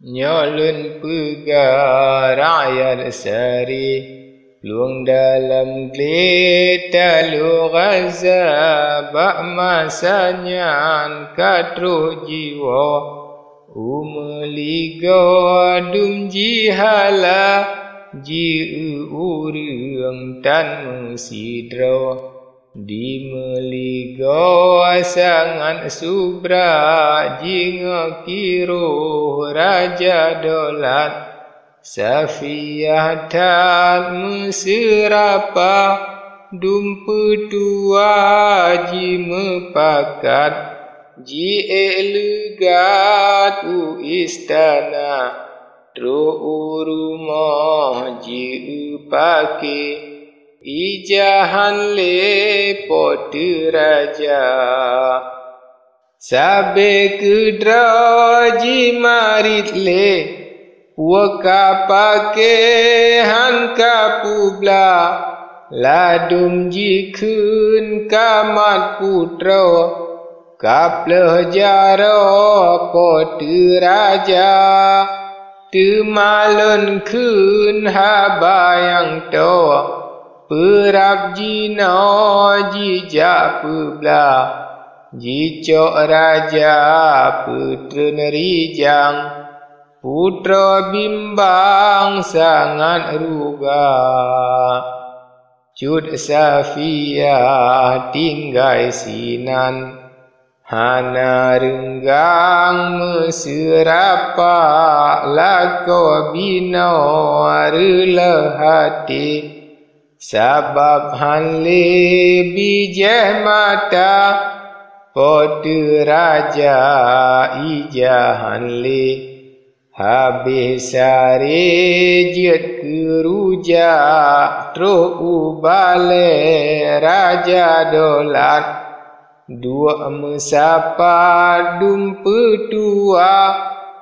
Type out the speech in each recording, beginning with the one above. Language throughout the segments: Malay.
Nyolun pegar rakyat sari, luang dalam gelita lu Gaza, bak masanya katruh jiwa, umeligo dum jihala, ji urang tan mesidro. Di meligo sangat subra jinga kiro raja dolat Safiyah tak meserapa dum petua ji mepakat ji elegat u istana tro rumah ji upake ijahan le pote raja sabe kedra ji marit le puaka pake han kapubla ladum ji kun kamat putra kapleh jaro pote raja temalun kun habayang to perap jino jijak pebla jicok raja putra nerijang putra bimbang sangat ruga Cut Safiyah tinggai sinan hana renggang meserapa lako bino rela hati Sabab hanle bijah mata pote raja ija hanle habis sare jet keruja tro ubale raja dolat dua mesapa dum petua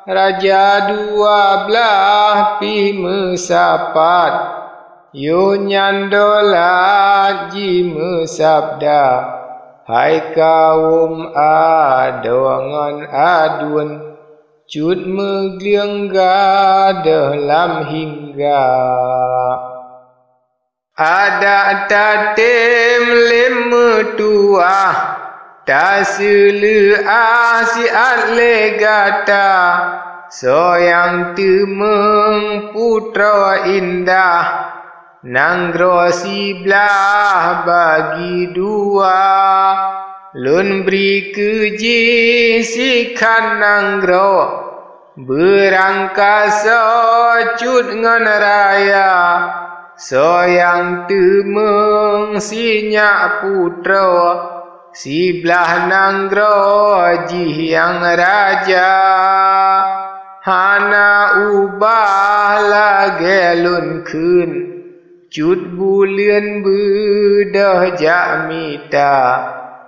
raja dua belah pi mesapat Yo nyandolat ji mesabda hai kaum adongan adun cut megliengga dalam hingga ada tatem lem tua tasele asiat legata soyang temeng putra indah Nanggro sebelah bagi dua Lun beri keji sikan nanggro Berangkasa cut ngan raya Soyang temeng sinyak putra Sebelah nanggro jihyang raja Hana ubah lagi lun kun Cut bulian bedah jamita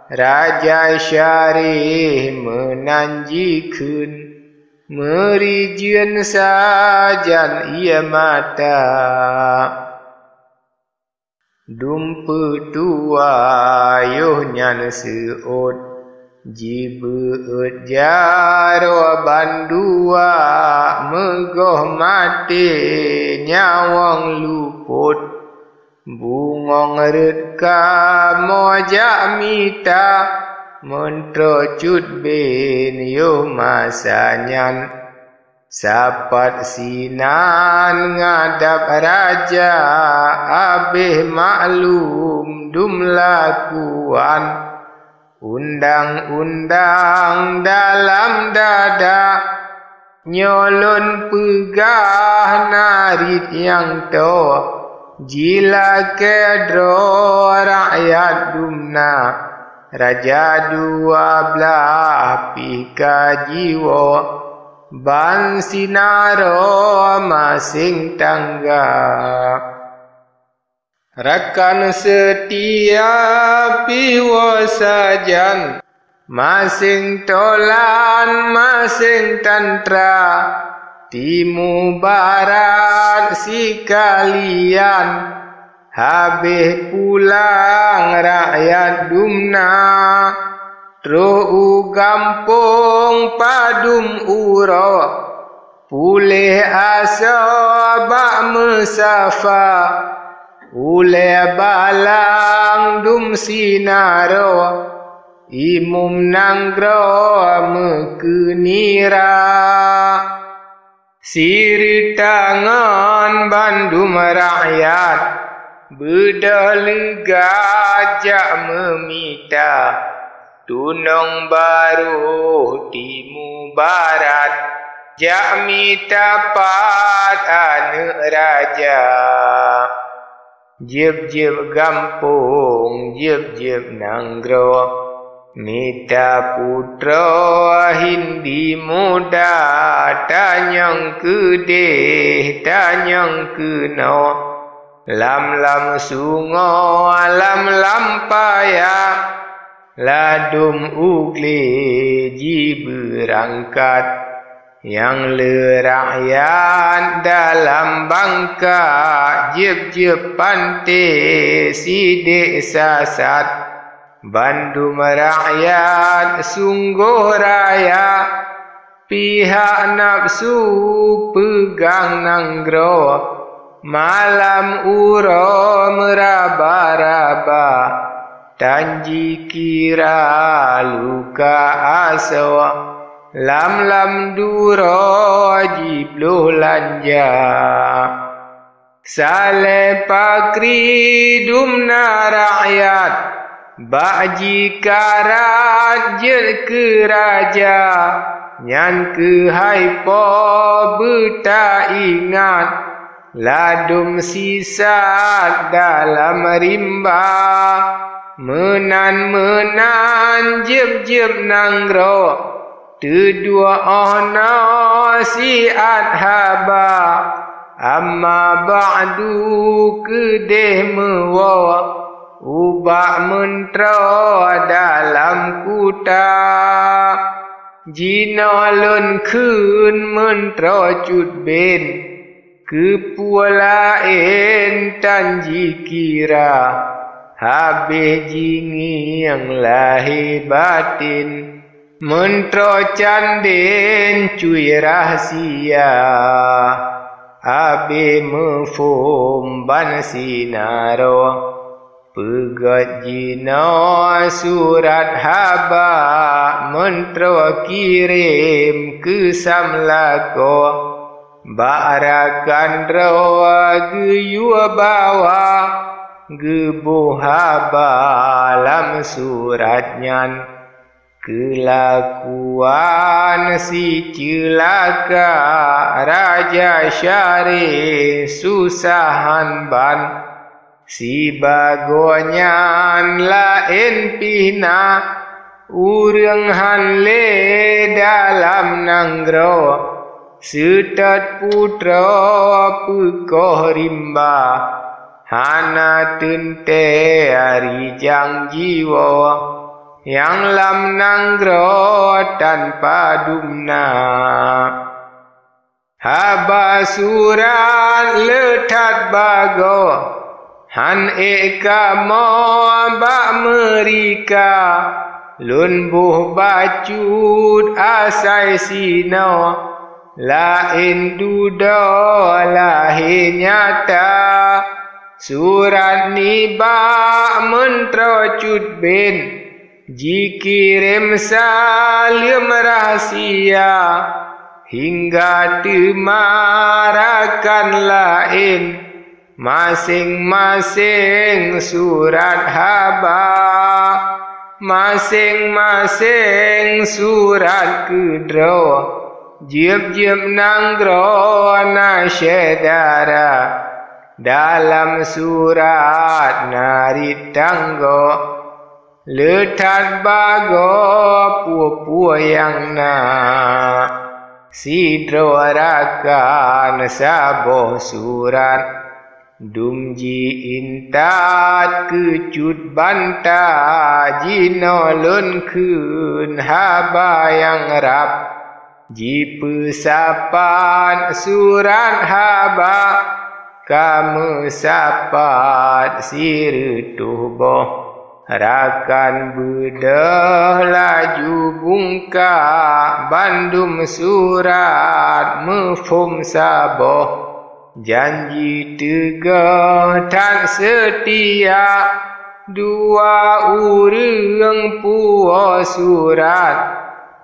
Raja Syarih menanjikan Merijian sajan ia mata Dum petua yuh nyan seot Jibeut jaro bandua Megoh mati nyawang luput Bungong redka mojak mita Mentro cut ben yo masanyan Sapat sinan ngadap raja Abih maklum dum lakuan Undang-undang dalam dada Nyolon pegah narit yang to Jila kedro rakyat dumna Raja dua belah pika jiwa Ban sinaro masing tangga Rakan setia piwa sajan Masing tolan masing tantra Timu barat sikalian Habis pulang rakyat dumna Tro gampung padum uro pulih asa bak mesafa ule balang dum sinaro imum nanggro mekenira siri tangan bandum rakyat berdalega jak memita tunong baru timu barat jak mitapat anak raja jeb-jeb gampung jeb-jeb nanggro mita putra hindi muda tanyang kedeh tanyang keno lam-lam sungo lam-lam paya ladum ugle ji berangkat yang lerakyat dalam bangka jeb-jeb pantai sidik sasat bandum rakyat sungguh raya pihak nafsu pegang nanggro malam uro meraba-raba tanji kira luka aso lam-lam duro jibluh lanja sale pakri dumna rakyat baji karat jer ke raja nyan ke haipo beta ingat ladum sisa dalam rimba menan-menan jeb-jeb nanggro Kedua ono siat haba amma ba'du kedeh mewa ubak mentro dalam kuta jina lun kun mentro cut ben kepualain tanji kira habis jingi yang lahir batin mentro canden cuy rahsia abe mefum ban sinaro pegat jino surat haba mentro kirim ke samlako barakan rawa geyua bawa gebuh haba lam suratnya kelakuan si celaka Raja Syarif susahan ban si bagonyan lain pina urang hanle dalam nanggro setat putra pekoh rimba hana tente hari jang jiwa yang lam nanggro tanpa dumna haba surat letat bago han eka mo bak merika lun buh bacut asai sino lain dudo lahi nyata surat ni bak mentro cut ben jikirim salim rahasia hingga dimarakan lain masing-masing surat haba masing-masing surat kedro jeb-jeb nanggro nasyedara dalam surat narit tanggo letat bago pua-pua yang na sidro rakan saboh surat dumji intat kecut banta jino lun kun haba yang rap ji pesapan surat haba kamu sapat sirutuh boh rakan bedah laju bungka bandum surat phum saboh janji tegar tak setia dua urang puas surat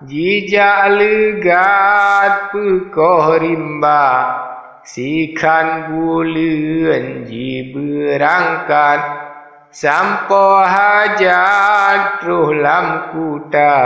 jijak legat pekoh rimba sikan bulan ji berangkat sampo hajat roh lam kuta.